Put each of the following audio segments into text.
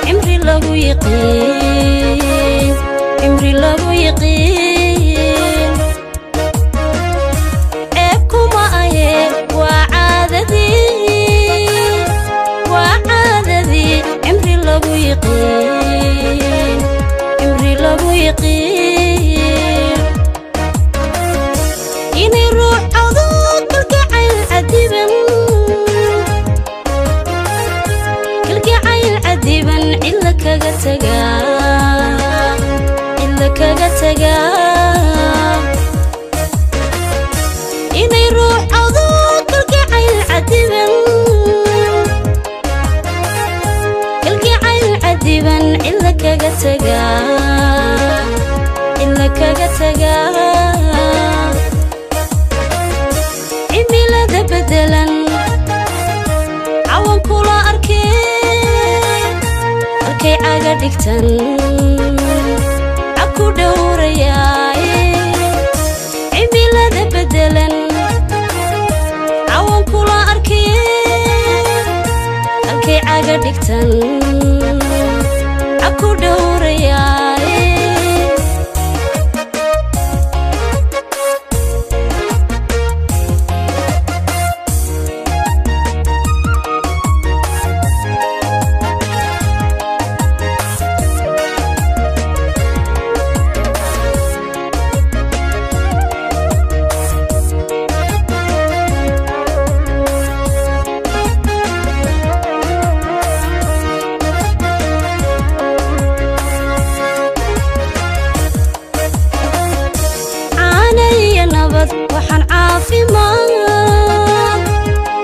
عمري لو يقين عيبكم أيه وعادتي عمري لو يقين إني روح عضوك القعيل عديبا إلا كغتغا إني روح عضوك القعيل عديبا إلا كغتغا إمي لدى بدلا عوان كولا أركي عاقا ديكتن عكو دورياي عمي لدى بدلا عوان كولا أركي عاقا ديكتن عكو دورياي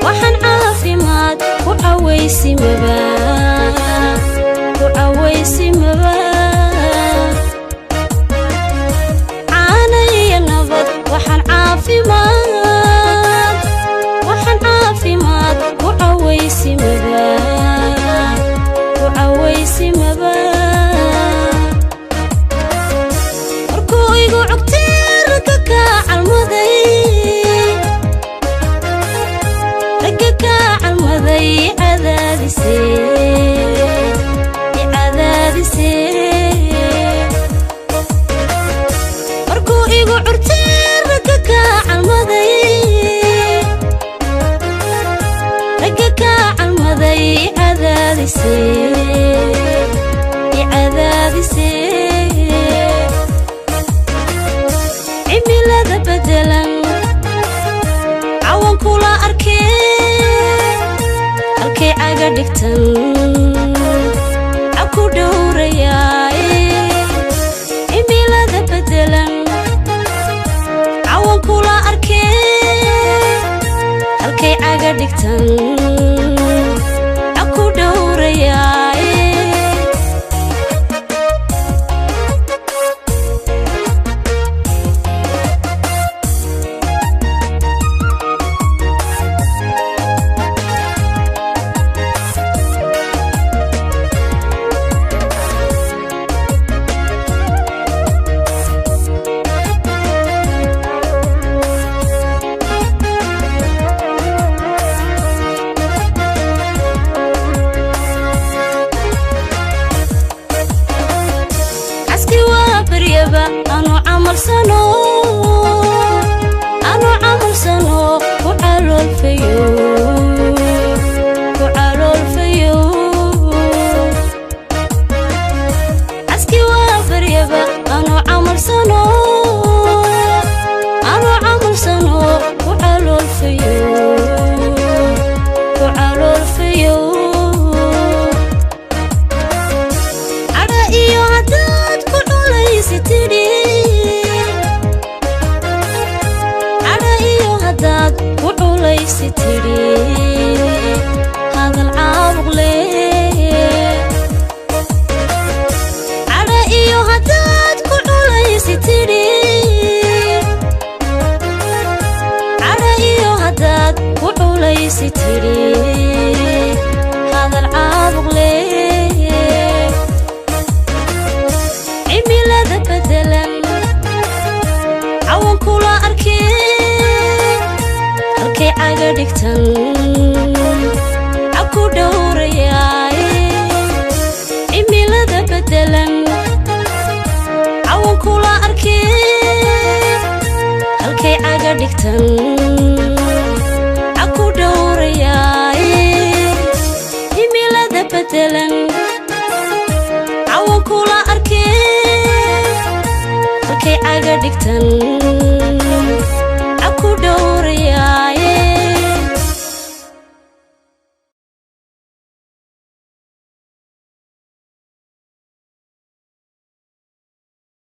waxaan caafimaad ku cawaysimaba caanaya nabad waxaan caafimaad ku cawaysimaba markuu igu cogteerka ka calmaday markuu igu curteerka ka calmaday cimilada bedelan cawan kula arkay caga dhigtan aku dhowrayaay cimilada bedelan cawan kula arkay caga dhigtan aku dhowrayaay أنا عمل سنو وعلو الفيو عسكي وافر يبا أنا عمل سنو وعلو الفيو tidhi cadha iyo haddaad ku culaysi tidhi hadal caabuq leh cadha iyo haddaad ku culaysi tidhi cadha iyo haddaad ku culaysi tidhi hadal caabuq leh cimilada bedelan cawan kula arkeen halkay caga dhigtan aku dhowrayaay cimilada bedelan cawan kula arkeen halkay caga dhigtan aku dhowrayaay cimilada bedelan cawan kula arkeen halkay caga dhigtan aku dhowrayaay